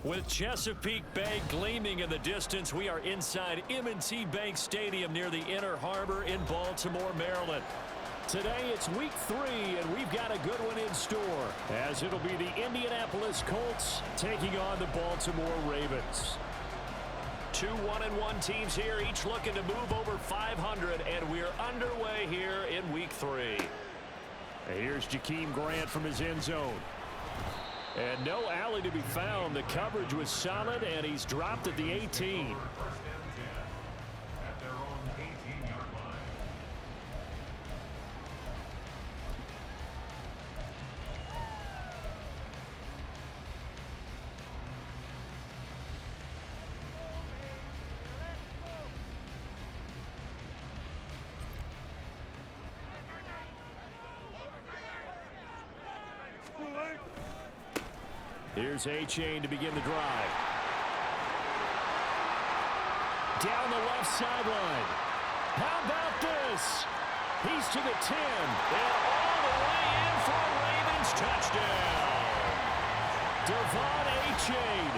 With Chesapeake Bay gleaming in the distance, we are inside M&T Bank Stadium near the Inner Harbor in Baltimore, Maryland. Today it's week 3, and we've got a good one in store, as it'll be the Indianapolis Colts taking on the Baltimore Ravens. Two 1-1 teams here, each looking to move over 500, and we're underway here in week 3. Here's Jakeem Grant from his end zone. And no alley to be found. The coverage was solid, and he's dropped at the 18. At their own 18-yard line. Here's A-Chain to begin the drive. Down the left sideline. How about this? He's to the 10. And all the way in for a Ravens touchdown. Devon A-Chain,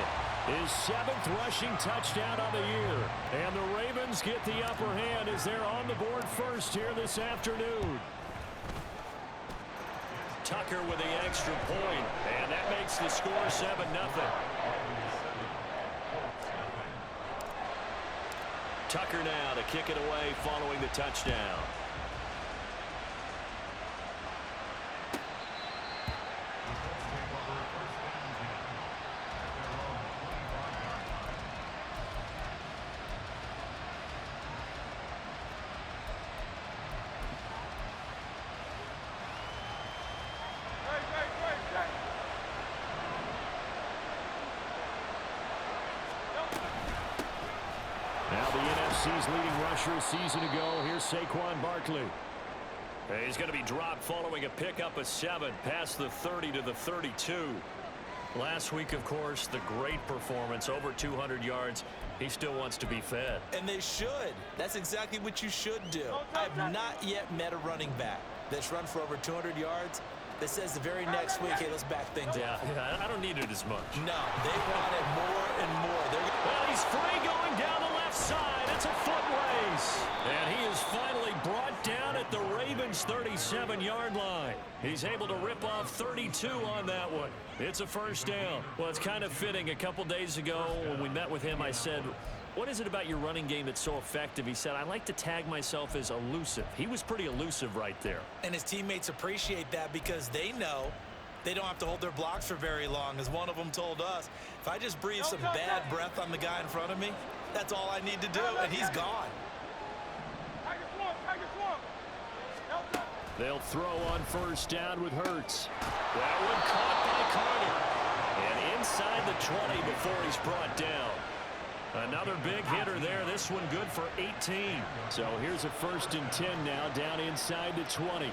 his 7th rushing touchdown on the year. And the Ravens get the upper hand as they're on the board first here this afternoon. Tucker with the extra point, and that makes the score 7-0. Tucker now to kick it away following the touchdown. Now the NFC's leading rusher a season ago. Here's Saquon Barkley. He's going to be dropped following a pickup of 7 past the 30 to the 32. Last week, of course, the great performance, over 200 yards. He still wants to be fed. And they should. That's exactly what you should do. I have not yet met a running back that's run for over 200 yards that says the very next week, hey, let's back things up. Yeah, I don't need it as much. No, they want it more and more. Well, he's free going down the left side. It's a foot race. And he is finally brought down at the Ravens' 37-yard line. He's able to rip off 32 on that one. It's a first down. Well, it's kind of fitting. A couple days ago when we met with him, I said, what is it about your running game that's so effective? He said, I like to tag myself as elusive. He was pretty elusive right there. And his teammates appreciate that because they know they don't have to hold their blocks for very long. As one of them told us, if I just breathe some bad breath on the guy in front of me, that's all I need to do, and he's gone. They'll throw on first down with Hurts. That one caught by Carter. And inside the 20 before he's brought down. Another big hitter there. This one good for 18. So here's a 1st and 10 now, down inside the 20.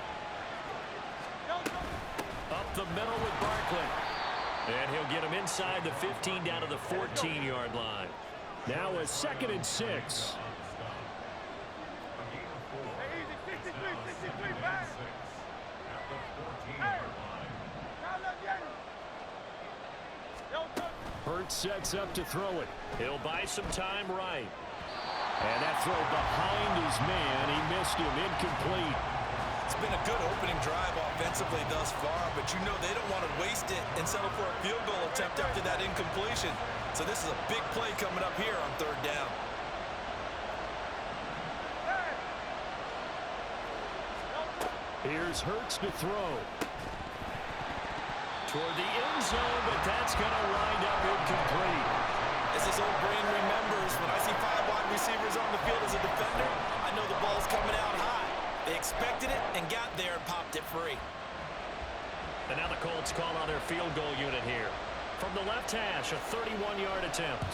Up the middle with Barkley. And he'll get him inside the 15 down to the 14-yard line. Now a 2nd and 6. Hurts sets up to throw it. He'll buy some time right. And that throw behind his man. He missed him. Incomplete. It's been a good opening drive offensively thus far, but you know they don't want to waste it and settle for a field goal attempt after that incompletion. So this is a big play coming up here on 3rd down. Here's Hurts to throw. Toward the end zone, but that's going to wind up incomplete. As this old brain remembers, when I see 5 wide receivers on the field as a defender, I know the ball's coming out high. They expected it and got there and popped it free. And now the Colts call on their field goal unit here. From the left hash, a 31-yard attempt.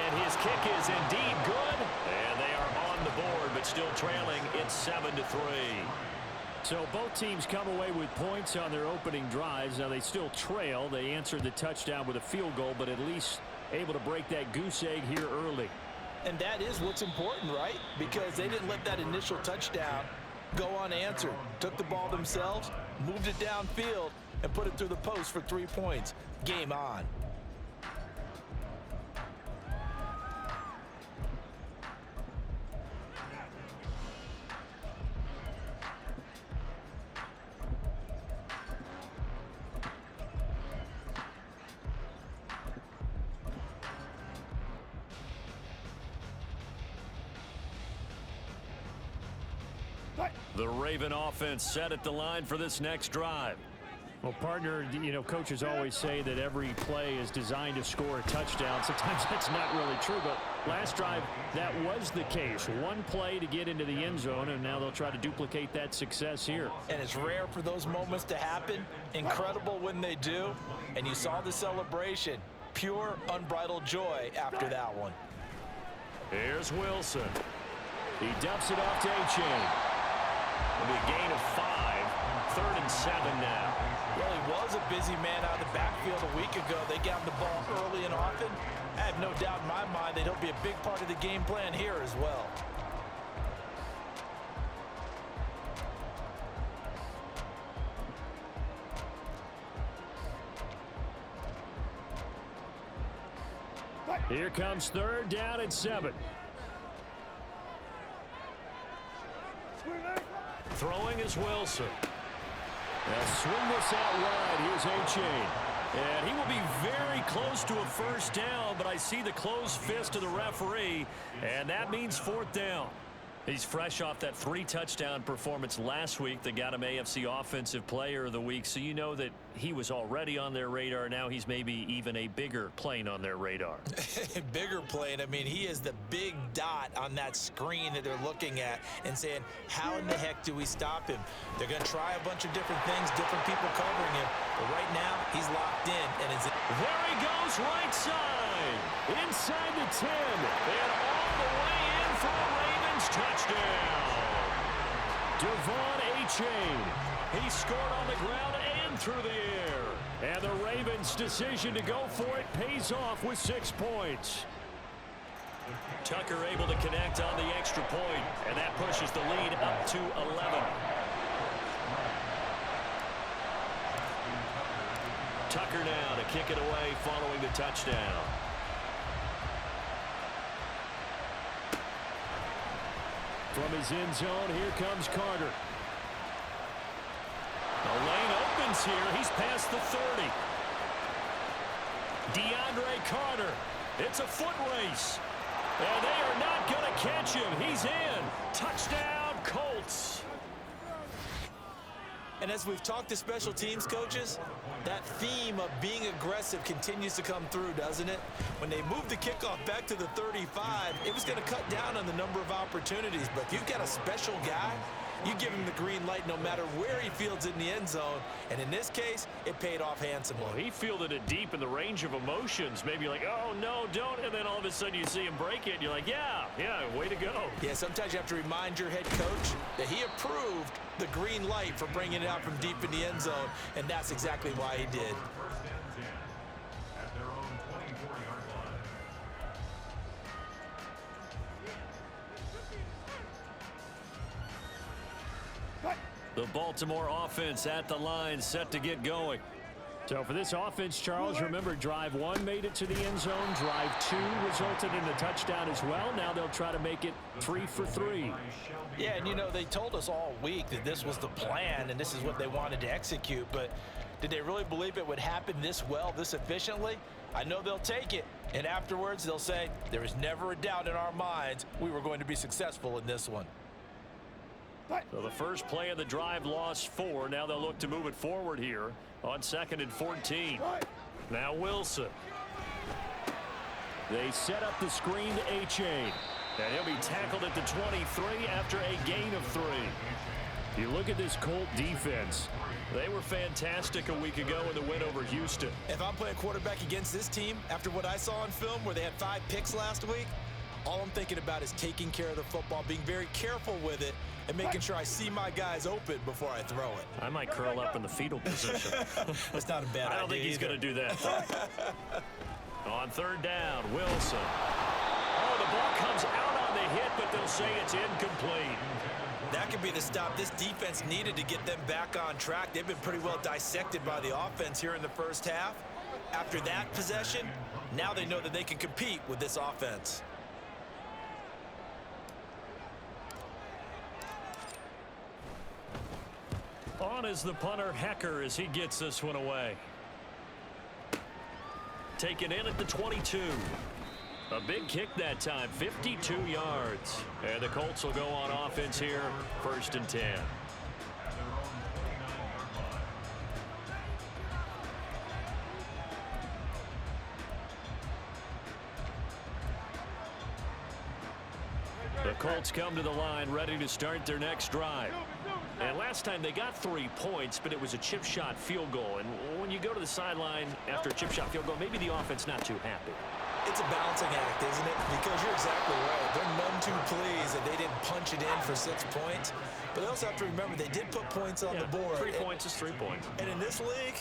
And his kick is indeed good. And they are on the board, but still trailing. It's 7-3. So both teams come away with points on their opening drives. Now they still trail. They answered the touchdown with a field goal, but at least able to break that goose egg here early. And that is what's important, right? Because they didn't let that initial touchdown go unanswered. Took the ball themselves, moved it downfield, and put it through the post for 3 points. Game on. The Raven offense set at the line for this next drive. Well, partner, you know, coaches always say that every play is designed to score a touchdown. Sometimes that's not really true, but last drive, that was the case. One play to get into the end zone, and now they'll try to duplicate that success here. And it's rare for those moments to happen. Incredible when they do. And you saw the celebration. Pure, unbridled joy after that one. Here's Wilson. He dumps it off to A-Chain. It'll be a gain of 5. 3rd and 7 now. Well, he was a busy man out of the backfield a week ago. They got him the ball early and often. I have no doubt in my mind that he'll be a big part of the game plan here as well. Here comes 3rd down and 7. Throwing is Wilson. They'll swing this out wide. Here's A-Chain. And he will be very close to a 1st down, but I see the closed fist of the referee, and that means 4th down. He's fresh off that 3-touchdown performance last week that got him AFC Offensive Player of the Week, so you know that he was already on their radar. Now he's maybe even a bigger plane on their radar. Bigger plane. I mean, he is the big dot on that screen that they're looking at and saying, how in the heck do we stop him? They're going to try a bunch of different things, different people covering him, but right now he's locked in. And there he goes, right side, inside the 10, and all the way in for a Ravens touchdown. Devon A-Chain. He scored on the ground and through the air. And the Ravens' decision to go for it pays off with 6 points. Tucker able to connect on the extra point, and that pushes the lead up to 11. Tucker now to kick it away following the touchdown. From his end zone, here comes Carter. The lane opens here. He's past the 30. DeAndre Carter. It's a foot race. And they are not going to catch him. He's in. Touchdown, Colts. And as we've talked to special teams coaches, that theme of being aggressive continues to come through, doesn't it? When they moved the kickoff back to the 35, it was going to cut down on the number of opportunities. But if you've got a special guy, you give him the green light no matter where he fields in the end zone. And in this case, it paid off handsomely. Well, he fielded it deep in the range of emotions. Maybe like, oh, no, don't. And then all of a sudden you see him break it. And you're like, yeah, way to go. Yeah, sometimes you have to remind your head coach that he approved the green light for bringing it out from deep in the end zone. And that's exactly why he did. At their own 24-yard line. The Baltimore offense at the line, set to get going. So for this offense, Charles, remember, drive 1 made it to the end zone. Drive 2 resulted in a touchdown as well. Now they'll try to make it 3 for 3. Yeah, and you know, they told us all week that this was the plan and this is what they wanted to execute, but did they really believe it would happen this well, this efficiently? I know they'll take it, and afterwards they'll say, there was never a doubt in our minds we were going to be successful in this one. So the first play of the drive lost 4. Now they'll look to move it forward here on 2nd and 14. Now Wilson. They set up the screen to A-Chain. And he'll be tackled at the 23 after a gain of 3. You look at this Colt defense. They were fantastic a week ago in the win over Houston. If I'm playing quarterback against this team, after what I saw on film where they had 5 picks last week, all I'm thinking about is taking care of the football, being very careful with it, and making sure I see my guys open before I throw it. I might curl up in the fetal position. That's not a bad idea. I don't think he's going to do that. On 3rd down, Wilson. Oh, the ball comes out on the hit, but they'll say it's incomplete. That could be the stop this defense needed to get them back on track. They've been pretty well dissected by the offense here in the first half. After that possession, now they know that they can compete with this offense. On is the punter, Hecker, as he gets this one away. Taken in at the 22. A big kick that time, 52 yards. And the Colts will go on offense here, 1st and 10. The Colts come to the line ready to start their next drive. And last time they got 3 points, but it was a chip shot field goal. And when you go to the sideline after a chip shot field goal, maybe the offense not too happy. It's a balancing act, isn't it? Because you're exactly right. They're none too pleased that they didn't punch it in for 6 points. But they also have to remember they did put points on the board. 3 points is 3 points. And in this league,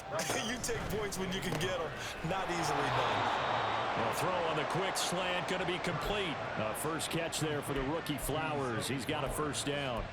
you take points when you can get them. Not easily done. Well, throw on the quick slant, going to be complete. First catch there for the rookie Flowers. He's got a 1st down.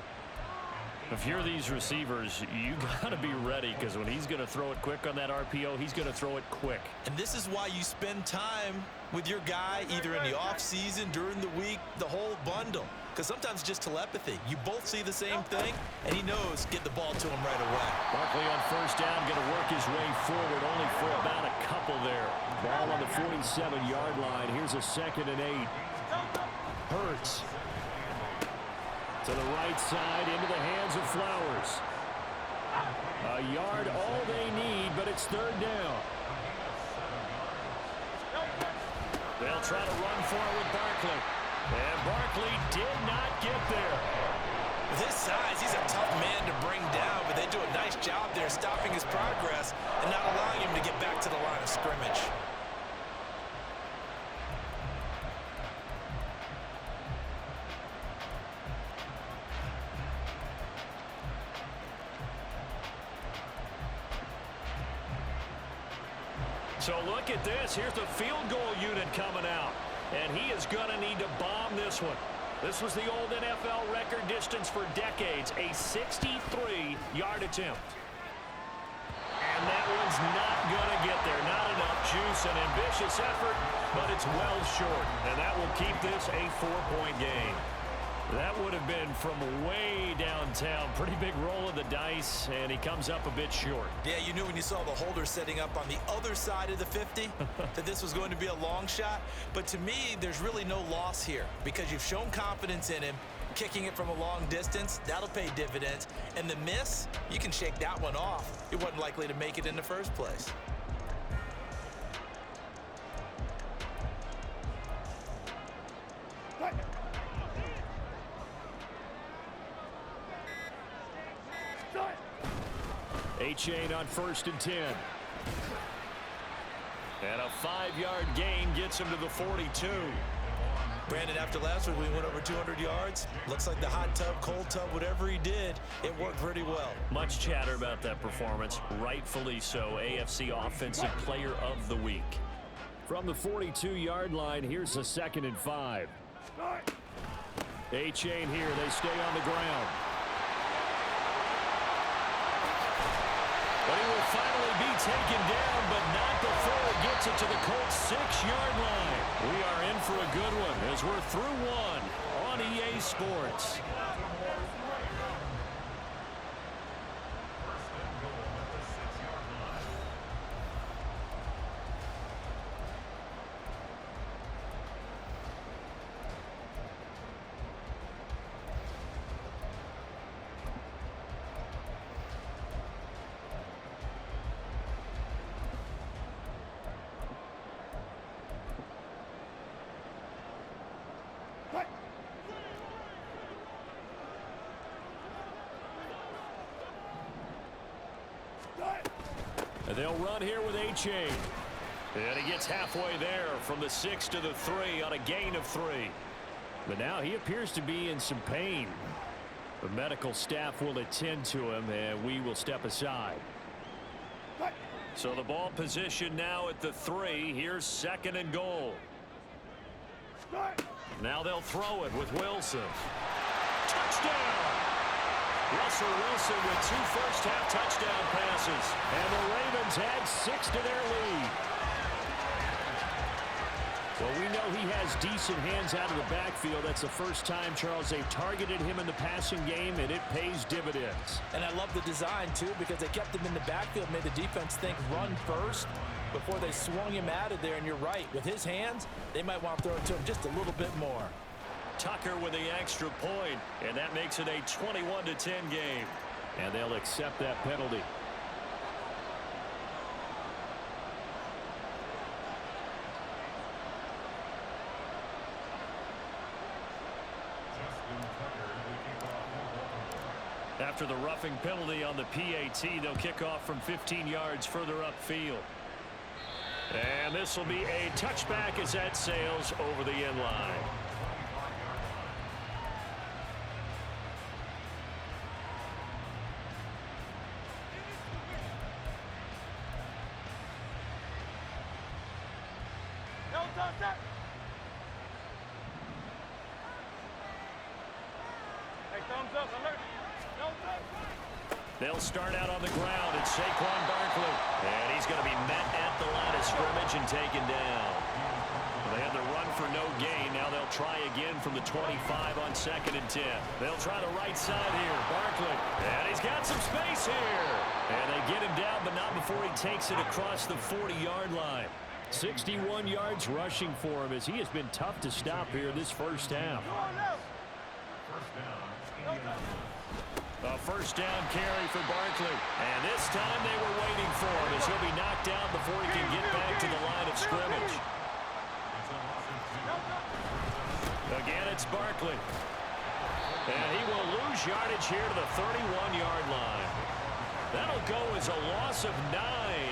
If you're these receivers, you got to be ready, because when he's going to throw it quick on that RPO, he's going to throw it quick. And this is why you spend time with your guy either in the offseason, during the week, the whole bundle. Because sometimes it's just telepathy. You both see the same thing, and he knows get the ball to him right away. Barkley on 1st down, going to work his way forward, only for about a couple there. Ball on the 47-yard line. Here's a 2nd and 8. Hurts. To the right side, into the hands of Flowers. A yard, all they need, but it's 3rd down. They'll try to run forward Barkley. And Barkley did not get there. With his size, he's a tough man to bring down, but they do a nice job there stopping his progress and not allowing him to get back to the line of scrimmage. So look at this. Here's the field goal unit coming out. And he is going to need to bomb this one. This was the old NFL record distance for decades, a 63-yard attempt. And that one's not going to get there. Not enough juice, an ambitious effort, but it's well short. And that will keep this a 4-point game. That would have been from way downtown. Pretty big roll of the dice, and he comes up a bit short. Yeah, you knew when you saw the holder setting up on the other side of the 50 that this was going to be a long shot. But to me, there's really no loss here because you've shown confidence in him. Kicking it from a long distance, that'll pay dividends. And the miss, you can shake that one off. He wasn't likely to make it in the first place. A-Chain on 1st and 10. And a 5-yard gain gets him to the 42. Brandon, after last week, we went over 200 yards. Looks like the hot tub, cold tub, whatever he did, it worked pretty well. Much chatter about that performance. Rightfully so. AFC Offensive Player of the Week. From the 42-yard line, here's a 2nd and 5. A-Chain here. They stay on the ground. But he will finally be taken down, but not before it gets it to the Colts' 6-yard line. We are in for a good one as we're through one on EA Sports. They'll run here with A-Chain. And he gets halfway there from the 6 to the 3 on a gain of 3. But now he appears to be in some pain. The medical staff will attend to him, and we will step aside. So the ball position now at the 3. Here's 2nd and goal. Now they'll throw it with Wilson. Touchdown! Russell Wilson with 2 first-half touchdown passes. And the Ravens add 6 to their lead. Well, we know he has decent hands out of the backfield. That's the first time, Charles, they've targeted him in the passing game, and it pays dividends. And I love the design, too, because they kept him in the backfield, made the defense think run first. before they swung him out of there, and you're right. With his hands, they might want to throw it to him just a little bit more. Tucker with the extra point, and that makes it a 21-10 game. And they'll accept that penalty. After the roughing penalty on the PAT, they'll kick off from 15 yards further upfield. And this will be a touchback as that sails over the end line. They'll start out on the ground. It's Saquon Barkley. And he's going to be met at the line of scrimmage and taken down. They had the run for no gain. Now they'll try again from the 25 on 2nd and 10. They'll try the right side here. Barkley. And he's got some space here. And they get him down, but not before he takes it across the 40-yard line. 61 yards rushing for him as he has been tough to stop here this first half. A first down carry for Barkley. And this time they were waiting for him as he'll be knocked down before he can get back to the line of scrimmage. Again, it's Barkley. And he will lose yardage here to the 31-yard line. That'll go as a loss of 9,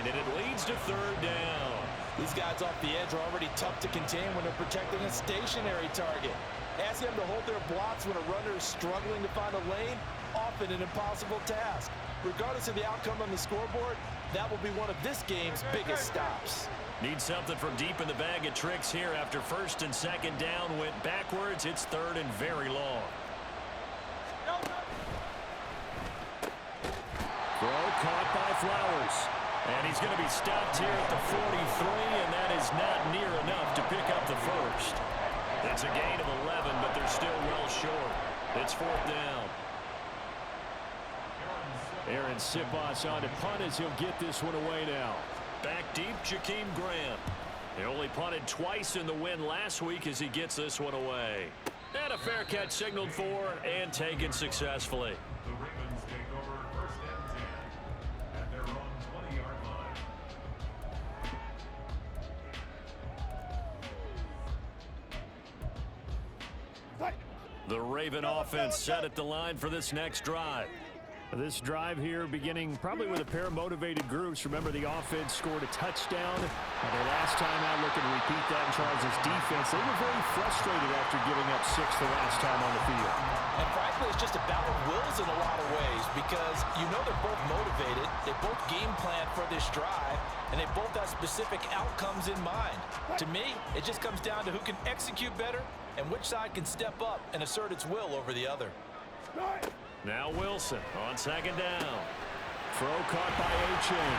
and it leads to 3rd down. These guys off the edge are already tough to contain when they're protecting a stationary target. Ask them to hold their blocks when a runner is struggling to find a lane, often an impossible task. Regardless of the outcome on the scoreboard, that will be one of this game's biggest stops. Need something from deep in the bag of tricks here after 1st and 2nd down went backwards. It's 3rd and very long. Throw caught by Flowers. And he's going to be stopped here at the 43, and that is not near enough to pick up the first. It's a gain of 11, but they're still well short. It's 4th down. Aaron Sipos on to punt as he'll get this one away now. Back deep, Jakeem Grant. He only punted twice in the win last week as he gets this one away. And a fair catch signaled for and taken successfully. The Ravens take over 1st and 10 at their own 20-yard line. The Raven offense set at the line for this next drive. This drive here beginning probably with a pair of motivated groups. Remember, the offense scored a touchdown. Their last time out, looking to repeat that in Charles' defense. They were very frustrated after giving up 6 the last time on the field. And frankly, it's just a battle of wills in a lot of ways because you know they're both motivated. They both game plan for this drive, and they both have specific outcomes in mind. To me, it just comes down to who can execute better and which side can step up and assert its will over the other. Now Wilson on 2nd down. Throw caught by A-Chain.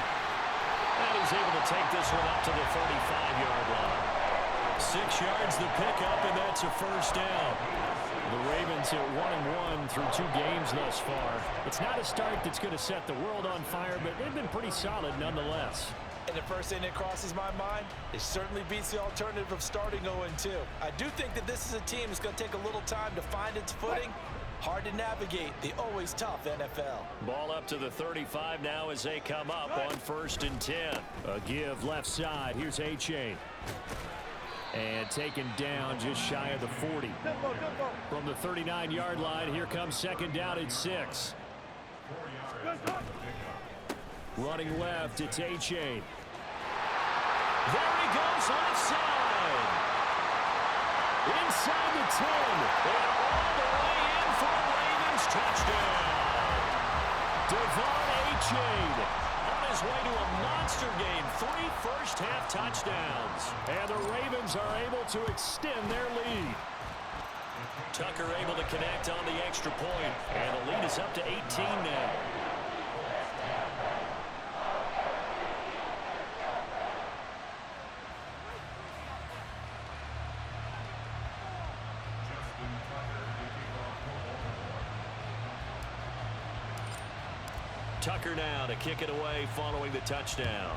And he's able to take this one up to the 45-yard line. 6 yards the pickup, and that's a first down. The Ravens at 1-1 through 2 games thus far. It's not a start that's going to set the world on fire, but they've been pretty solid nonetheless. And the first thing that crosses my mind, it certainly beats the alternative of starting 0-2. I do think that this is a team that's going to take a little time to find its footing. Hard to navigate the always tough NFL. Ball up to the 35 now as they come up on 1st and 10. A give left side. Here's A-Chain. And taken down just shy of the 40. From the 39-yard line, here comes 2nd down and 6. Running left, it's A-Chain. There he goes, offside. Inside the 10. And all the way in for a Ravens touchdown. Devon A-Chain on his way to a monster game. 3 first-half touchdowns. And the Ravens are able to extend their lead. Tucker able to connect on the extra point. And the lead is up to 18 now. Tucker now to kick it away following the touchdown.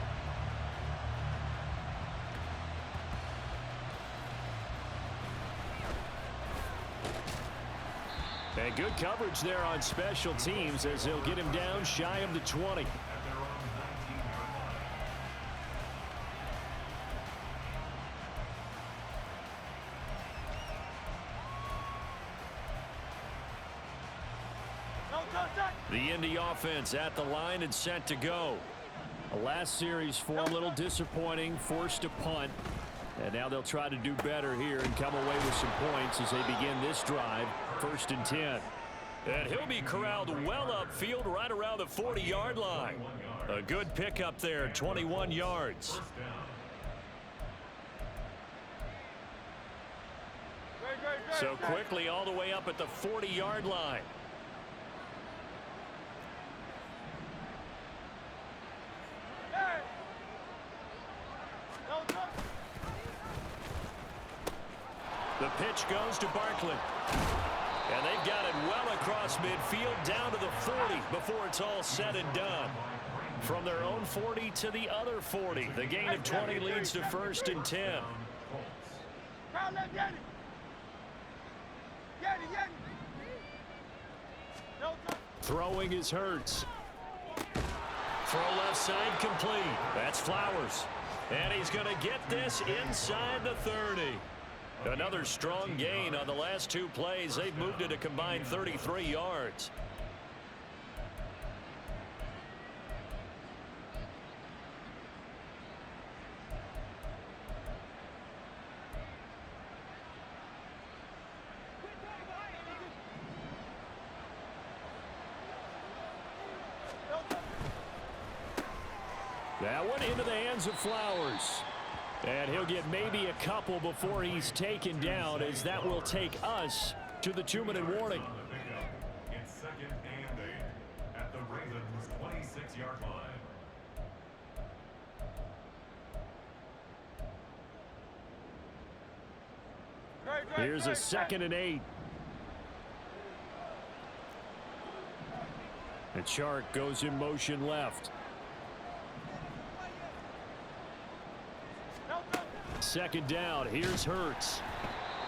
And good coverage there on special teams as they'll get him down shy of the 20. The Indy offense at the line and set to go. The last series form a little disappointing, forced a punt. And now they'll try to do better here and come away with some points as they begin this drive, 1st and 10. And he'll be corralled well upfield right around the 40-yard line. A good pickup there, 21 yards. So quickly all the way up at the 40-yard line. The pitch goes to Barkley. And they've got it well across midfield down to the 40 before it's all said and done. From their own 40 to the other 40. The gain of 20 leads to 1st and 10. Throwing is Hurts. Throw left side complete. That's Flowers. And he's going to get this inside the 30. Another strong gain on the last 2 plays. They've moved it a combined 33 yards. That one into the hands of Flowers. And he'll get maybe a couple before he's taken down, as that will take us to the 2-minute warning. It's 2nd and 8 at the Ravens' 26-yard line. Here's a 2nd and 8. And Chark goes in motion left. 2nd down. Here's Hurts.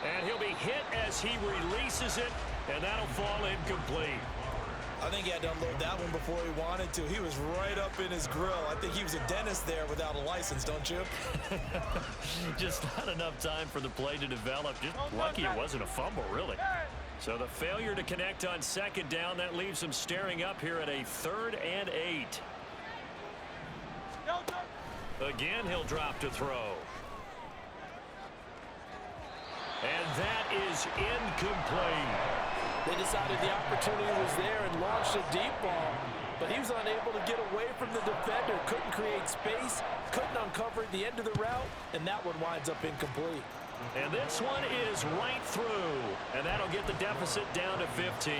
And he'll be hit as he releases it, and that'll fall incomplete. I think he had to unload that one before he wanted to. He was right up in his grill. I think he was a dentist there without a license, don't you? Just not enough time for the play to develop. Just lucky it wasn't a fumble, really. So the failure to connect on 2nd down, that leaves him staring up here at a 3rd and 8. Again, he'll drop to throw. And that is incomplete. They decided the opportunity was there and launched a deep ball, but he was unable to get away from the defender, couldn't create space, couldn't uncover the end of the route, and that one winds up incomplete. And this one is right through, and that'll get the deficit down to 15.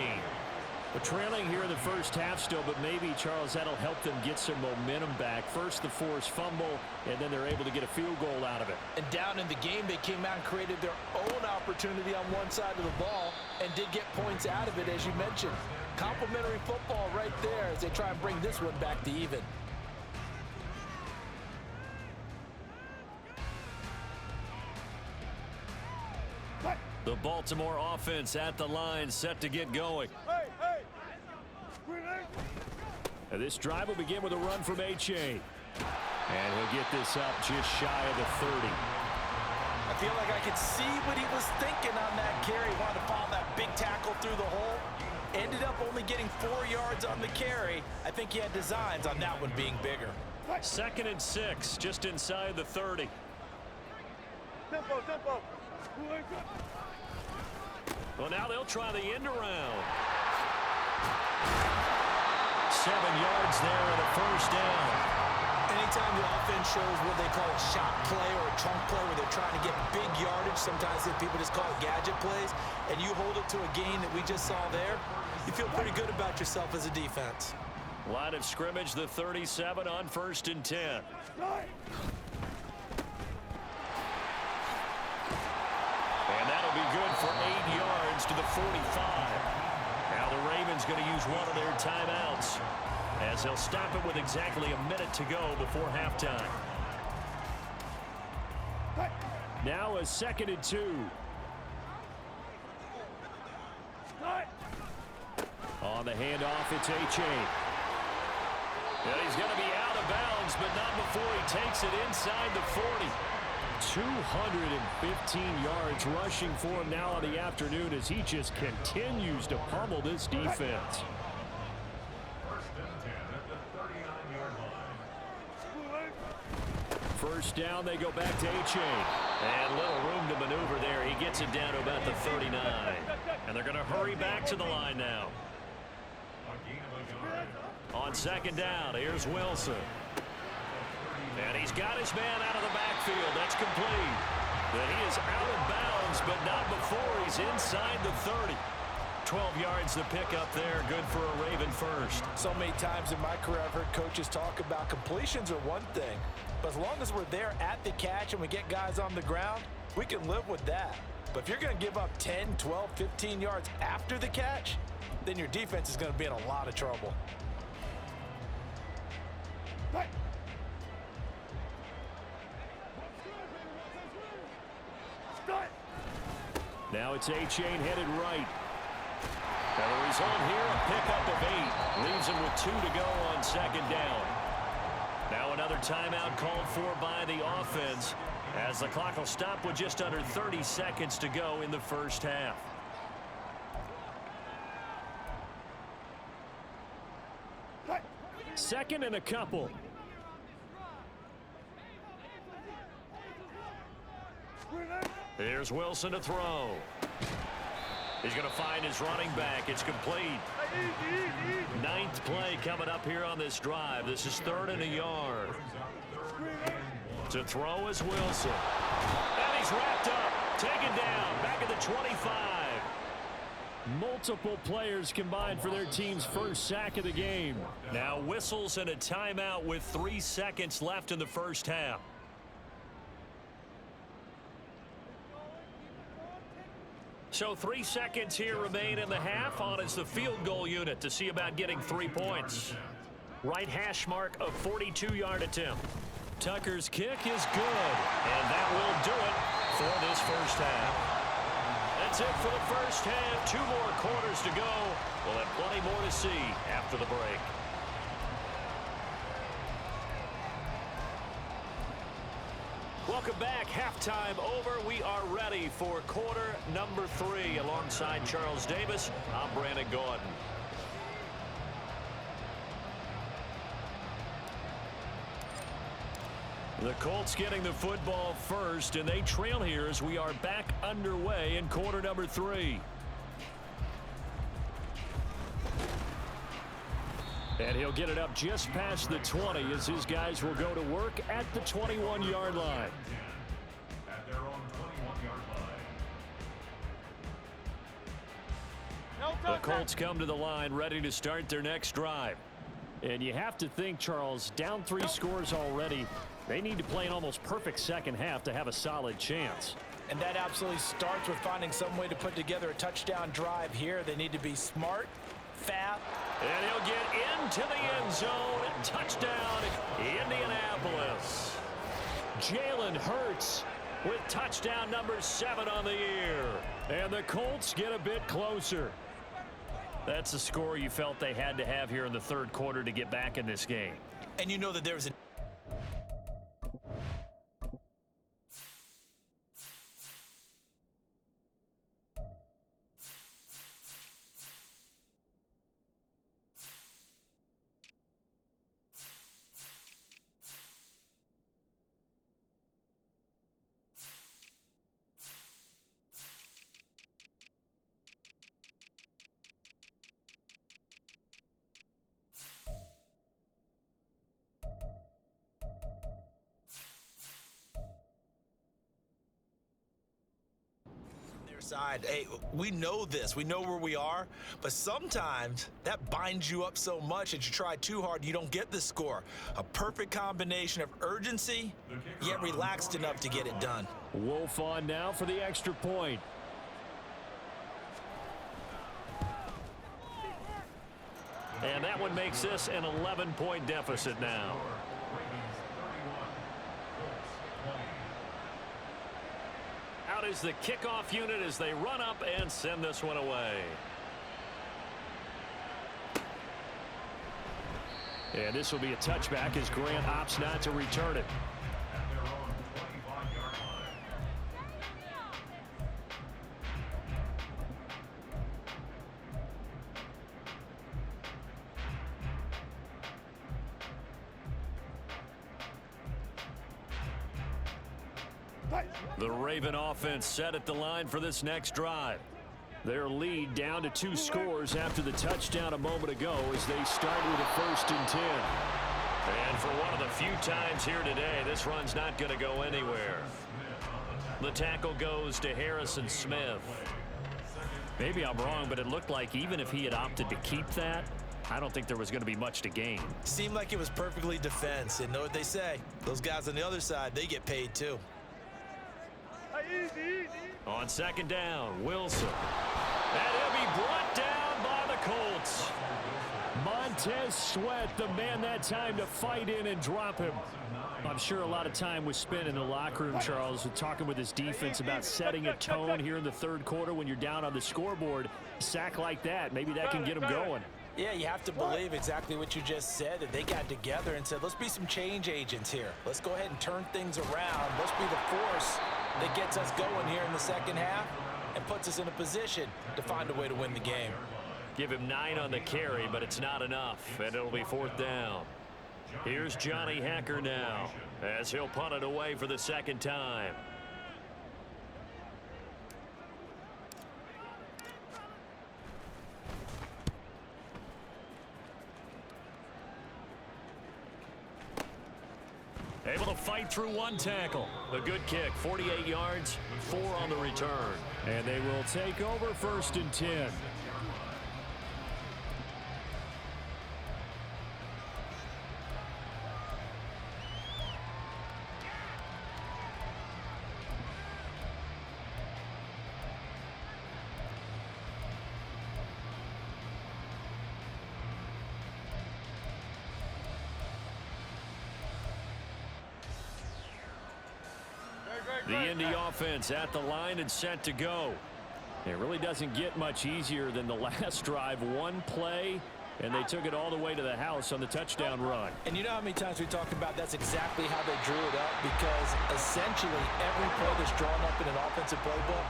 We're trailing here in the first half still, but maybe, Charles, that'll help them get some momentum back. First the forced fumble, and then they're able to get a field goal out of it. And down in the game, they came out and created their own opportunity on one side of the ball and did get points out of it, as you mentioned. Complimentary football right there as they try and bring this one back to even. The Baltimore offense at the line, set to get going. And this drive will begin with a run from H.A. And he'll get this up just shy of the 30. I feel like I could see what he was thinking on that carry. He wanted to follow that big tackle through the hole. Ended up only getting 4 yards on the carry. I think he had designs on that one being bigger. 2nd and 6, just inside the 30. Well, now they'll try the end around. 7 yards there and a 1st down. Anytime the offense shows what they call a shot play or a chunk play where they're trying to get big yardage, sometimes people just call it gadget plays, and you hold it to a gain that we just saw there, you feel pretty good about yourself as a defense. Line of scrimmage, the 37 on 1st and 10. And that'll be good for 8 yards to the 45. Now the Ravens going to use one of their timeouts as they'll stop it with exactly a minute to go before halftime. Now a 2nd and 2. On the handoff, it's A-Chain. And he's going to be out of bounds, but not before he takes it inside the 40. 215 yards rushing for him now on the afternoon as he just continues to pummel this defense. First down, they go back to A-Chain. And little room to maneuver there. He gets it down to about the 39. And they're going to hurry back to the line now. On second down, here's Wilson. And he's got his man out of the backfield. That's complete. But he is out of bounds, but not before he's inside the 30. 12 yards to pick up there. Good for a Raven first. So many times in my career I've heard coaches talk about completions are one thing, but as long as we're there at the catch and we get guys on the ground, we can live with that. But if you're going to give up 10, 12, 15 yards after the catch, then your defense is going to be in a lot of trouble. Now it's A-Chain headed right. And the result here, a pickup of 8. Leaves him with 2 to go on second down. Now another timeout called for by the offense as the clock will stop with just under 30 seconds to go in the first half. Second and a couple. Here's Wilson to throw. He's going to find his running back. It's complete. 9th play coming up here on this drive. This is 3rd and a yard. To throw is Wilson. And he's wrapped up. Taken down. Back at the 25. Multiple players combined for their team's first sack of the game. Now whistles and a timeout with 3 seconds left in the first half. So 3 seconds here remain in the half. On is the field goal unit to see about getting 3 points. Right hash mark of 42-yard attempt. Tucker's kick is good. And that will do it for this first half. That's it for the first half. 2 more quarters to go. We'll have plenty more to see after the break. Welcome back. Halftime over. We are ready for quarter number 3. Alongside Charles Davis, I'm Brandon Gordon. The Colts getting the football first, and they trail here as we are back underway in quarter number 3. And he'll get it up just past the 20 as his guys will go to work at the 21-yard line. At their own 21-yard line. The Colts come to the line ready to start their next drive. And you have to think, Charles, down 3 scores already. They need to play an almost perfect second half to have a solid chance. And that absolutely starts with finding some way to put together a touchdown drive here. They need to be smart, fast. And he'll get into the end zone. Touchdown, Indianapolis. Jalen Hurts with touchdown number 7 on the year. And the Colts get a bit closer. That's the score you felt they had to have here in the 3rd quarter to get back in this game. And you know that there was a side. Hey, we know this. We know where we are, but sometimes that binds you up so much that you try too hard, you don't get the score. A perfect combination of urgency, yet relaxed enough to get it done. Wolf on now for the extra point. And that one makes this an 11-point deficit now. Out is the kickoff unit as they run up and send this one away. And this will be a touchback as Grant opts not to return it. At their own 25-yard line. The Raven offense set at the line for this next drive. Their lead down to 2 scores after the touchdown a moment ago as they start with a 1st and 10. And for one of the few times here today, this run's not going to go anywhere. The tackle goes to Harrison Smith. Maybe I'm wrong, but it looked like even if he had opted to keep that, I don't think there was going to be much to gain. Seemed like it was perfectly defense. And know what they say? Those guys on the other side, they get paid too. On 2nd down, Wilson. And he'll be brought down by the Colts. Montez Sweat, the man that time to fight in and drop him. I'm sure a lot of time was spent in the locker room, Charles, talking with his defense about setting a tone here in the 3rd quarter when you're down on the scoreboard. A sack like that, maybe that can get him going. Yeah, you have to believe exactly what you just said, that they got together and said, let's be some change agents here. Let's go ahead and turn things around. Let's be the force that gets us going here in the 2nd half and puts us in a position to find a way to win the game. Give him 9 on the carry, but it's not enough, and it'll be 4th down. Here's Johnny Hacker now as he'll punt it away for the 2nd time. Able to fight through 1 tackle. A good kick, 48 yards, 4 on the return. And they will take over 1st and 10. The Indy offense at the line and set to go. It really doesn't get much easier than the last drive. 1 play, and they took it all the way to the house on the touchdown run. And you know how many times we talk about that's exactly how they drew it up, because essentially every play that's drawn up in an offensive playbook,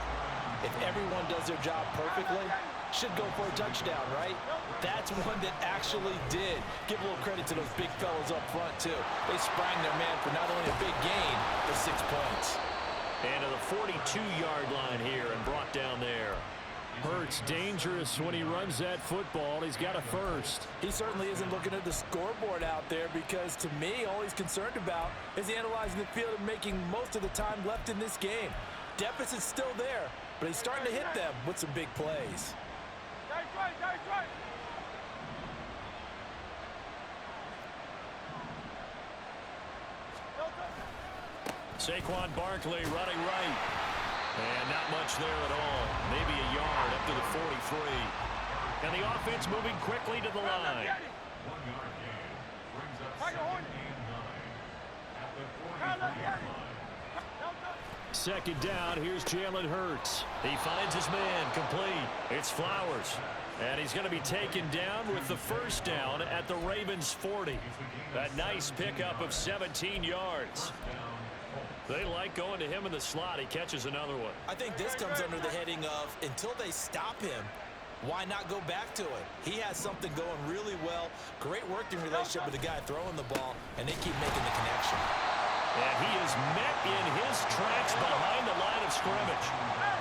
if everyone does their job perfectly, should go for a touchdown, right? That's one that actually did. Give a little credit to those big fellas up front, too. They sprang their man for not only a big gain, but 6 points. And to the 42-yard line here and brought down there. Hurts dangerous when he runs that football. He's got a 1st. He certainly isn't looking at the scoreboard out there, because to me, all he's concerned about is analyzing the field and making most of the time left in this game. Deficit's still there, but he's starting to hit them with some big plays. Saquon Barkley running right. And not much there at all. Maybe a yard up to the 43. And the offense moving quickly to the line. 1 yard gain brings up 2nd and 9 at the 43-yard line. 2nd down, here's Jalen Hurts. He finds his man complete. It's Flowers. And he's going to be taken down with the 1st down at the Ravens 40. A nice pickup of 17 yards. They like going to him in the slot. He catches another one. I think this comes under the heading of, until they stop him, why not go back to it? He has something going really well. Great working relationship with the guy throwing the ball, and they keep making the connection. And he is met in his tracks behind the line of scrimmage.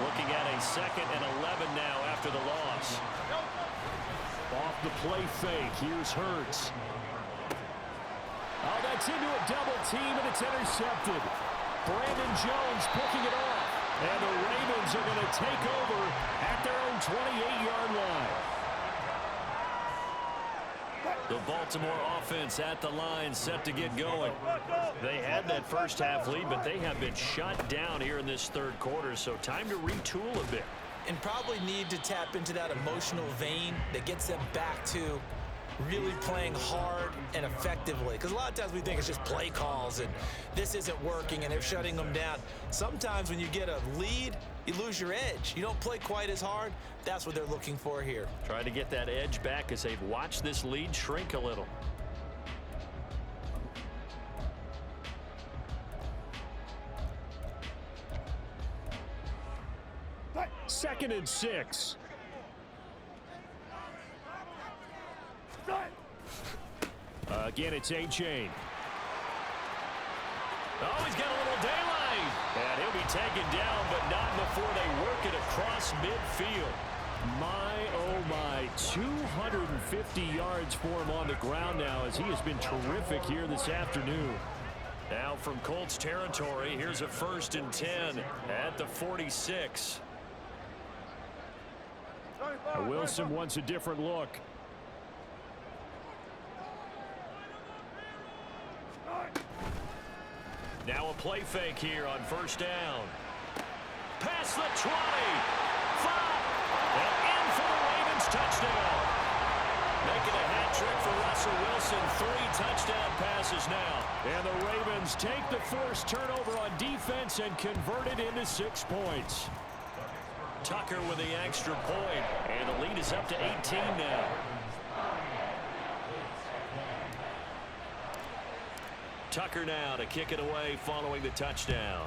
Looking at a 2nd and 11 now after the loss. Off the play fake, here's Hurts. Oh, that's into a double team, and it's intercepted. Brandon Jones picking it off. And the Ravens are going to take over at their own 28-yard line. The Baltimore offense at the line set to get going. They had that 1st half lead, but they have been shut down here in this 3rd quarter, so time to retool a bit. And probably need to tap into that emotional vein that gets them back to really playing hard and effectively. Because a lot of times we think it's just play calls and this isn't working and they're shutting them down. Sometimes when you get a lead, you lose your edge. You don't play quite as hard. That's what they're looking for here. Trying to get that edge back as they've watched this lead shrink a little. 2nd and 6. Again, it's A-Chain. Oh, he's got a little daylight. And he'll be taken down, but not before they work it across midfield. My, oh my, 250 yards for him on the ground now as he has been terrific here this afternoon. Now from Colts territory, here's a 1st and 10 at the 46. Wilson wants a different look. Now a play fake here on 1st down. Past the 20. 5. And in for the Ravens touchdown. Making a hat trick for Russell Wilson. 3 touchdown passes now. And the Ravens take the forced turnover on defense and convert it into 6 points. Tucker with the extra point. And the lead is up to 18 now. Tucker now to kick it away following the touchdown.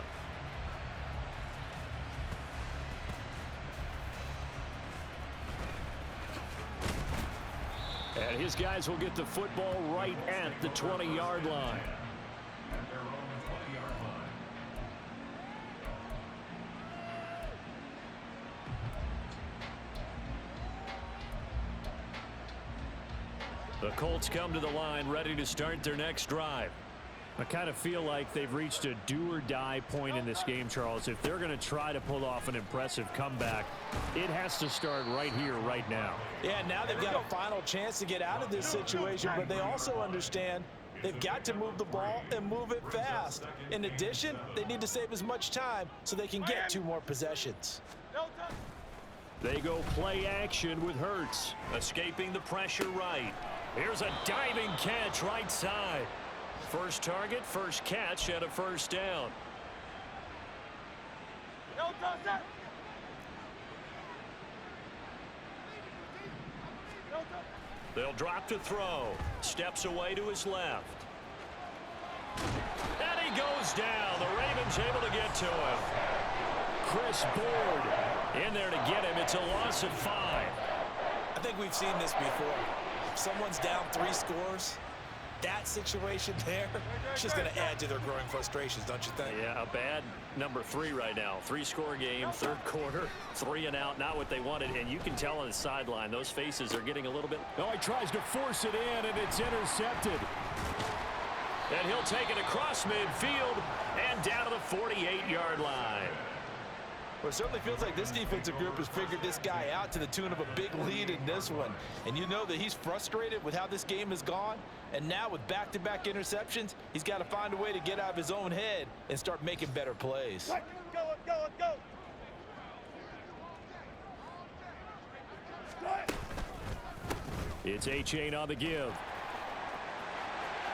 And his guys will get the football right at the 20-yard line. At their own 20-yard line. The Colts come to the line ready to start their next drive. I kind of feel like they've reached a do-or-die point in this game, Charles. If they're going to try to pull off an impressive comeback, it has to start right here, right now. Yeah, now they've got a final chance to get out of this situation, but they also understand they've got to move the ball and move it fast. In addition, they need to save as much time so they can get 2 more possessions. They go play action with Hurts. Escaping the pressure right. Here's a diving catch right side. First target, first catch, and a 1st down. They'll drop to throw. Steps away to his left. And he goes down. The Ravens able to get to him. Chris Board in there to get him. It's a loss of 5. I think we've seen this before. If someone's down 3 scores, that situation there, it's just going to add to their growing frustrations, don't you think? Yeah, a bad number 3 right now. 3-score game, 3rd quarter, 3 and out, not what they wanted. And you can tell on the sideline, those faces are getting a little bit. No, he tries to force it in, and it's intercepted. And he'll take it across midfield and down to the 48-yard line. Well, it certainly feels like this defensive group has figured this guy out to the tune of a big lead in this one. And you know that he's frustrated with how this game has gone. And now with back-to-back interceptions, he's got to find a way to get out of his own head and start making better plays. Let's go. It's A-Chain on the give.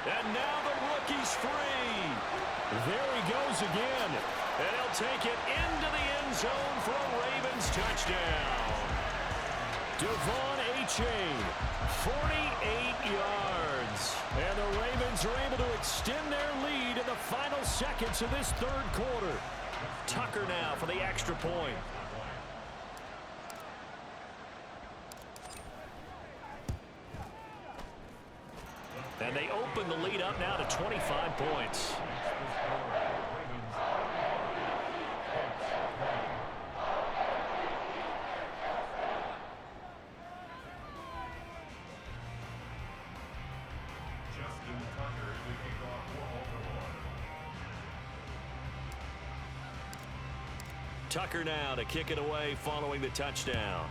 And now the rookie's free. There he goes again. And he'll take it into the end zone for a Ravens touchdown. Devon A-Chain, 48 yards. And the Ravens are able to extend their lead in the final seconds of this 3rd quarter. Tucker now for the extra point. And they open the lead up now to 25 points. Tucker now to kick it away following the touchdown.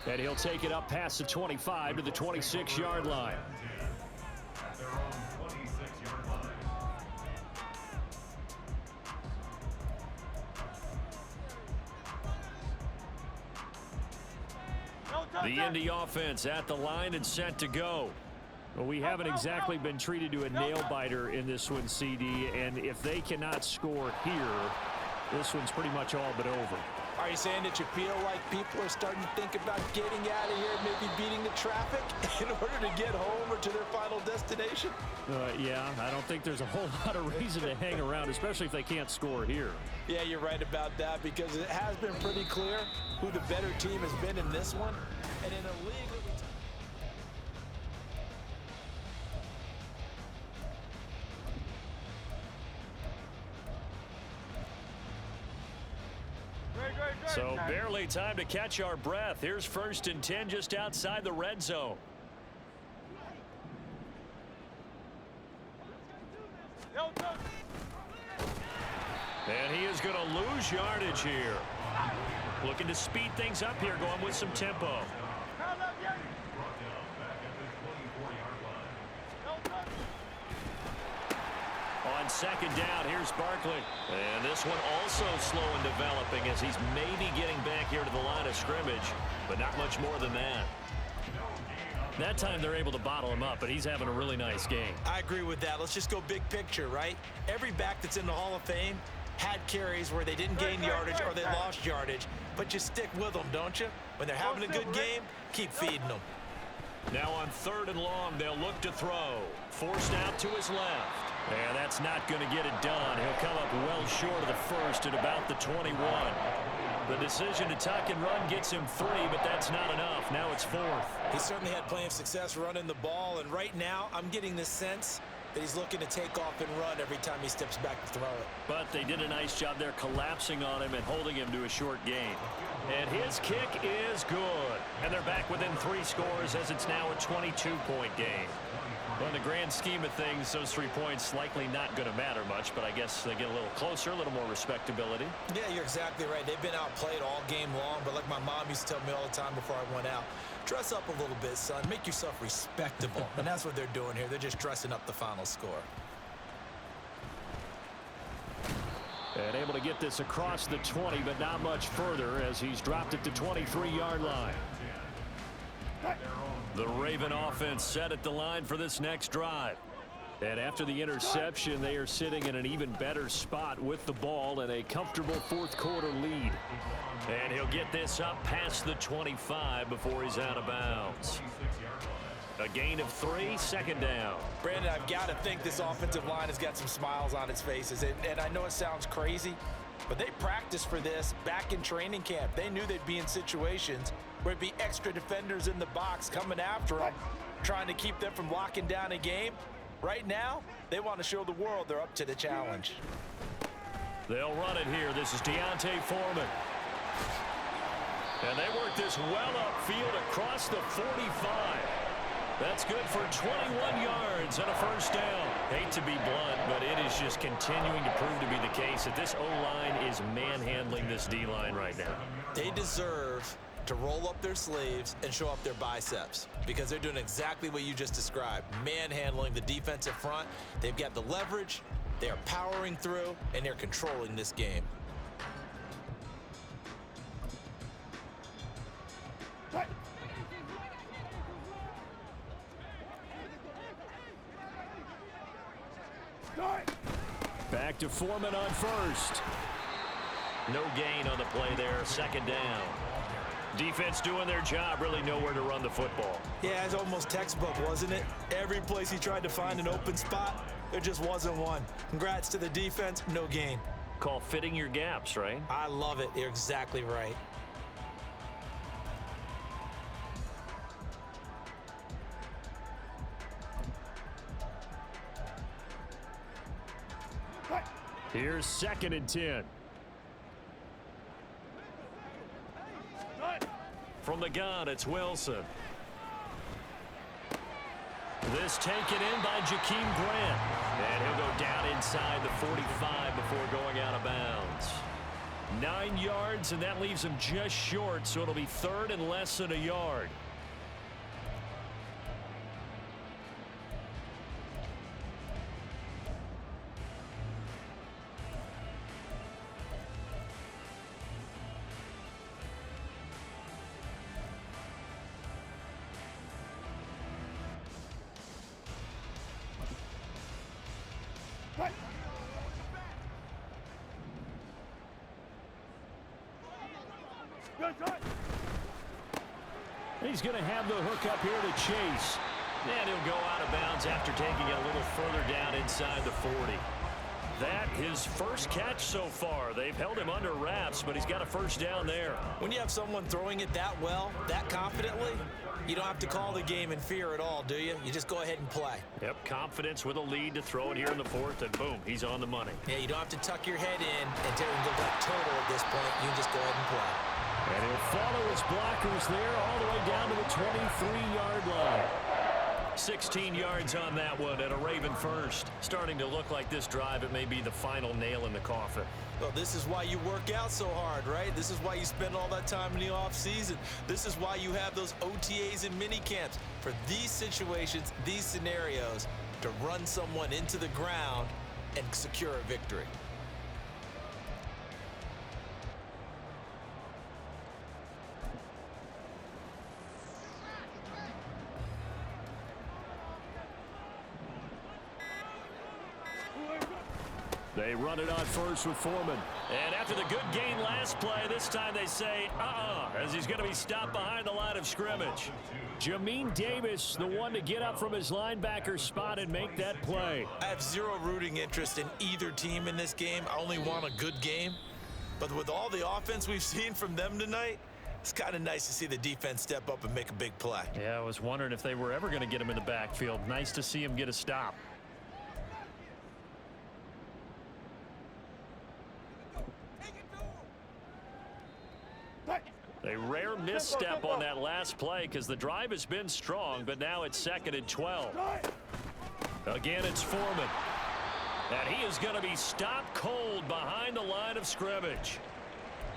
And he'll take it up past the 25 to the 26-yard line. At their own 26-yard line. The Indy offense at the line and set to go. Well, we haven't exactly been treated to a nail-biter in this one, CD, and if they cannot score here, this one's pretty much all but over. Are you saying that you feel like people are starting to think about getting out of here, maybe beating the traffic in order to get home or to their final destination? Yeah, I don't think there's a whole lot of reason to hang around, especially if they can't score here. Yeah, you're right about that, because it has been pretty clear who the better team has been in this one. And in a league that So barely time to catch our breath. Here's 1st and 10 just outside the red zone. And he is going to lose yardage here. Looking to speed things up here, going with some tempo. On 2nd down, here's Barkley. And this one also slow in developing as he's maybe getting back here to the line of scrimmage, but not much more than that. That time they're able to bottle him up, but he's having a really nice game. I agree with that. Let's just go big picture, right? Every back that's in the Hall of Fame had carries where they didn't gain yardage or they lost yardage, but you stick with them, don't you? When they're having a good game, keep feeding them. Now on 3rd and long, they'll look to throw. Forced out to his left. And that's not going to get it done. He'll come up well short of the 1st at about the 21. The decision to tuck and run gets him 3, but that's not enough. Now it's 4th. He certainly had plenty of success running the ball, and right now I'm getting the sense that he's looking to take off and run every time he steps back to throw it. But they did a nice job there collapsing on him and holding him to a short gain. And his kick is good. And they're back within 3 scores as it's now a 22-point game. Well, in the grand scheme of things, those 3 points likely not going to matter much, but I guess they get a little closer, a little more respectability. Yeah, you're exactly right. They've been outplayed all game long, but like my mom used to tell me all the time before I went out, dress up a little bit, son. Make yourself respectable. And that's what they're doing here. They're just dressing up the final score. And able to get this across the 20, but not much further as he's dropped it to 23-yard line. The Raven offense set at the line for this next drive. And after the interception, they are sitting in an even better spot with the ball and a comfortable 4th quarter lead. And he'll get this up past the 25 before he's out of bounds. A gain of 3, 2nd down. Brandon, I've got to think this offensive line has got some smiles on its faces. And I know it sounds crazy, but they practiced for this back in training camp. They knew they'd be in situations where it'd be extra defenders in the box coming after them, trying to keep them from locking down a game. Right now, they want to show the world they're up to the challenge. They'll run it here. This is Deontay Foreman. And they work this well upfield across the 45. That's good for 21 yards and a 1st down. Hate to be blunt, but it is just continuing to prove to be the case that this O-line is manhandling this D-line right now. They deserve to roll up their sleeves and show up their biceps because they're doing exactly what you just described, manhandling the defensive front. They've got the leverage, they are powering through, and they're controlling this game. Back to Foreman on 1st. No gain on the play there, 2nd down. Defense doing their job, really nowhere to run the football. Yeah, it's almost textbook, wasn't it? Every place he tried to find an open spot, there just wasn't one. Congrats to the defense, no gain. Call fitting your gaps, right? I love it. You're exactly right. Here's 2nd and 10. From the gun, it's Wilson. This taken in by Jakeem Grant. And he'll go down inside the 45 before going out of bounds. 9 yards, and that leaves him just short, so it'll be 3rd and less than a yard. He's going to have the hook up here to Chase. And he'll go out of bounds after taking it a little further down inside the 40. That his first catch so far. They've held him under wraps, but he's got a first down there. When you have someone throwing it that well, that confidently, you don't have to call the game in fear at all, do you? You just go ahead and play. Yep, confidence with a lead to throw it here in the fourth, and boom, he's on the money. Yeah, you don't have to tuck your head in and go back total at this point. You just go ahead and play. And he'll follow his blockers there all the way down to the 23-yard line. 16 yards on that one and a Raven first. Starting to look like this drive, it may be the final nail in the coffin. Well, this is why you work out so hard, right? This is why you spend all that time in the offseason. This is why you have those OTAs and mini camps for these situations, these scenarios, to run someone into the ground and secure a victory. They run it on first with Foreman. And after the good gain last play, this time they say, as he's going to be stopped behind the line of scrimmage. Jamin Davis, the one to get up from his linebacker spot and make that play. I have zero rooting interest in either team in this game. I only want a good game. But with all the offense we've seen from them tonight, it's kind of nice to see the defense step up and make a big play. Yeah, I was wondering if they were ever going to get him in the backfield. Nice to see him get a stop. A rare misstep on that last play because the drive has been strong, but now it's 2nd and 12. Again, it's Foreman. And he is going to be stopped cold behind the line of scrimmage.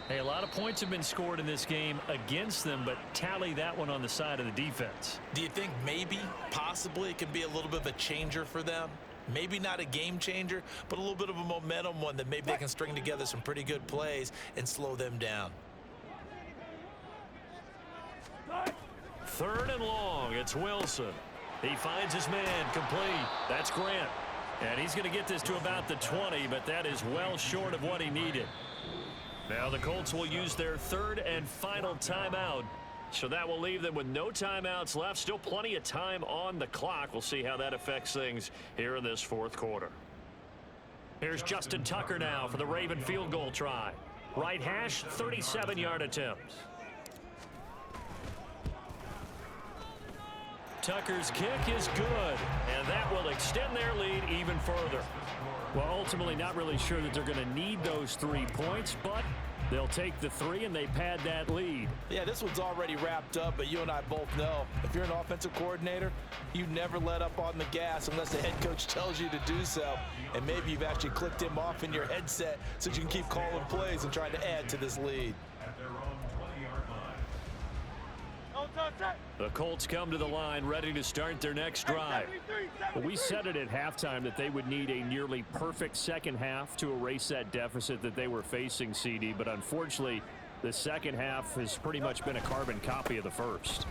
Hey, a lot of points have been scored in this game against them, but tally that one on the side of the defense. Do you think maybe, possibly, it could be a little bit of a changer for them? Maybe not a game changer, but a little bit of a momentum one that maybe they can string together some pretty good plays and slow them down. 3rd and long. It's Wilson. He finds his man complete. That's Grant. And he's going to get this to about the 20, but that is well short of what he needed. Now the Colts will use their 3rd and final timeout. So that will leave them with no timeouts left. Still plenty of time on the clock. We'll see how that affects things here in this 4th quarter. Here's Justin Tucker now for the Raven field goal try. Right hash, 37-yard attempt. Tucker's kick is good, and that will extend their lead even further. Well, ultimately not really sure that they're going to need those 3 points, but they'll take the 3 and they pad that lead. Yeah, this one's already wrapped up, but you and I both know if you're an offensive coordinator, you never let up on the gas unless the head coach tells you to do so. And maybe you've actually clicked him off in your headset so you can keep calling plays and trying to add to this lead. At their own 20-yard line. The Colts come to the line ready to start their next drive. Well, we said it at halftime that they would need a nearly perfect second half to erase that deficit that they were facing, CD, but unfortunately the second half has pretty much been a carbon copy of the first.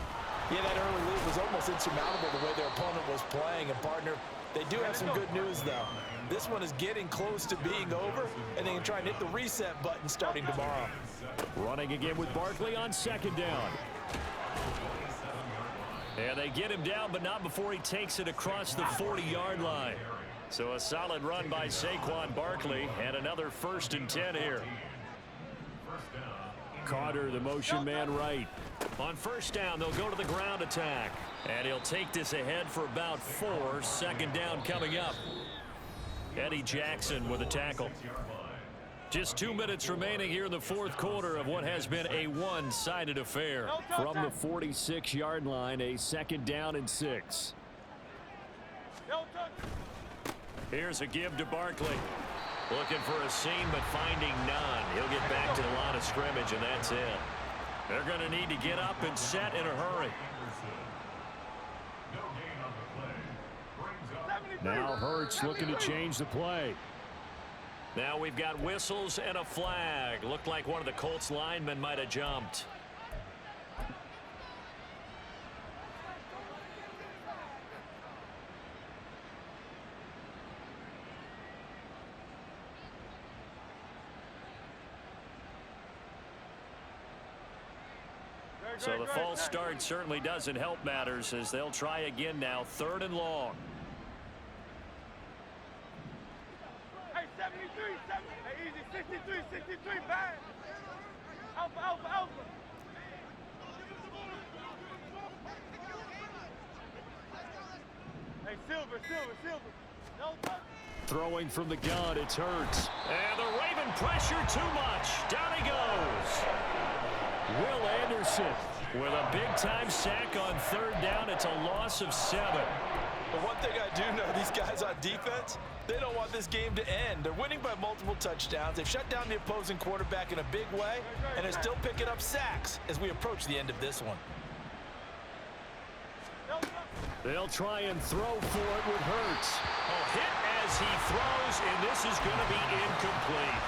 Yeah, that early lead was almost insurmountable the way their opponent was playing. And partner, they do have some good news though. This one is getting close to being over, and they can try and hit the reset button starting tomorrow. Running again with Barkley on 2nd down. And they get him down, but not before he takes it across the 40-yard line. So a solid run by Saquon Barkley, and another 1st and 10 here. Carter, the motion man right. On 1st down, they'll go to the ground attack. And he'll take this ahead for about 4. 2nd down coming up. Eddie Jackson with a tackle. Just 2 minutes remaining here in the 4th quarter of what has been a one-sided affair. From the 46-yard line, a 2nd down and 6. Here's a give to Barkley. Looking for a seam, but finding none. He'll get back to the line of scrimmage, and that's it. They're going to need to get up and set in a hurry. Now Hurts looking to change the play. Now we've got whistles and a flag. Looked like one of the Colts linemen might have jumped. So the false start certainly doesn't help matters as they'll try again now, 3rd and long. Hey, 73, 70. Hey, easy, 63, bang. Alpha, alpha, alpha. Hey, silver. No touch. Throwing from the gun, it's Hurts. And the Raven pressure too much. Down he goes. Will Anderson with a big-time sack on 3rd down. It's a loss of 7. But one thing I do know, these guys on defense, they don't want this game to end. They're winning by multiple touchdowns. They've shut down the opposing quarterback in a big way, and they're still picking up sacks as we approach the end of this one. They'll try and throw for it with Hurts. Oh, hit as he throws, and this is going to be incomplete.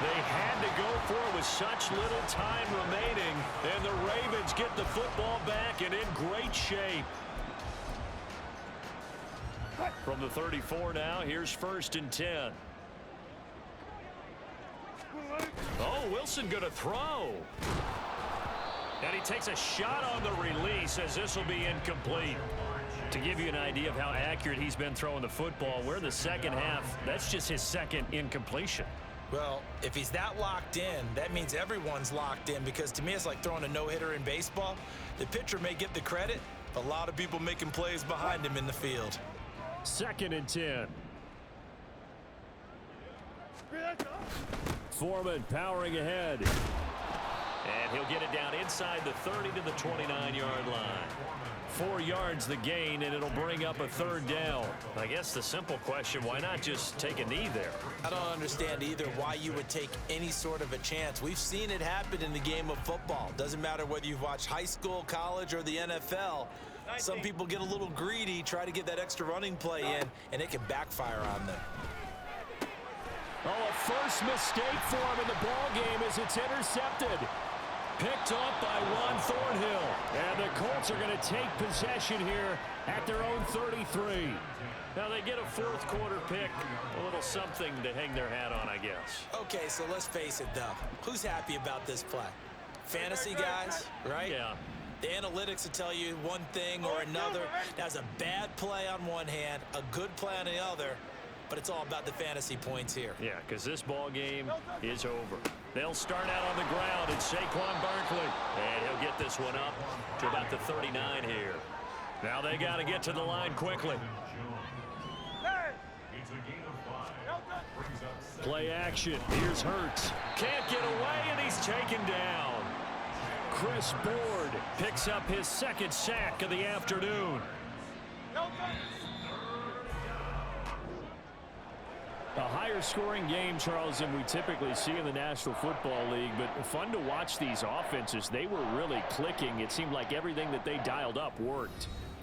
They had to go for it with such little time remaining, and the Ravens get the football back and in great shape. From the 34 now, here's 1st and 10. Oh, Wilson going to throw. And he takes a shot on the release as this will be incomplete. To give you an idea of how accurate he's been throwing the football, we're in the second half. That's just his 2nd incompletion. Well, if he's that locked in, that means everyone's locked in, because to me it's like throwing a no-hitter in baseball. The pitcher may get the credit, a lot of people making plays behind him in the field. 2nd and 10. Foreman powering ahead. And he'll get it down inside the 30 to the 29-yard line. 4 yards the gain, and it'll bring up a 3rd down. I guess the simple question, why not just take a knee there? I don't understand either why you would take any sort of a chance. We've seen it happen in the game of football. Doesn't matter whether you've watched high school, college, or the NFL. Some people get a little greedy, try to get that extra running play in, and it can backfire on them. Oh, a first mistake for him in the ball game as it's intercepted. Picked up by Juan Thornhill. And the Colts are going to take possession here at their own 33. Now they get a 4th quarter pick. A little something to hang their hat on, I guess. Okay, so let's face it, though. Who's happy about this play? Fantasy guys, right? Yeah. The analytics will tell you one thing or another. That's a bad play on one hand, a good play on the other. But it's all about the fantasy points here. Yeah, because this ball game is over. They'll start out on the ground. It's Saquon Barkley. And he'll get this one up to about the 39 here. Now they got to get to the line quickly. It's a gain of 5. Brings up 7. Play action. Here's Hurts. Can't get away, and he's taken down. Chris Board picks up his 2nd sack of the afternoon. A higher scoring game, Charles, than we typically see in the National Football League, but fun to watch these offenses. They were really clicking. It seemed like everything that they dialed up worked.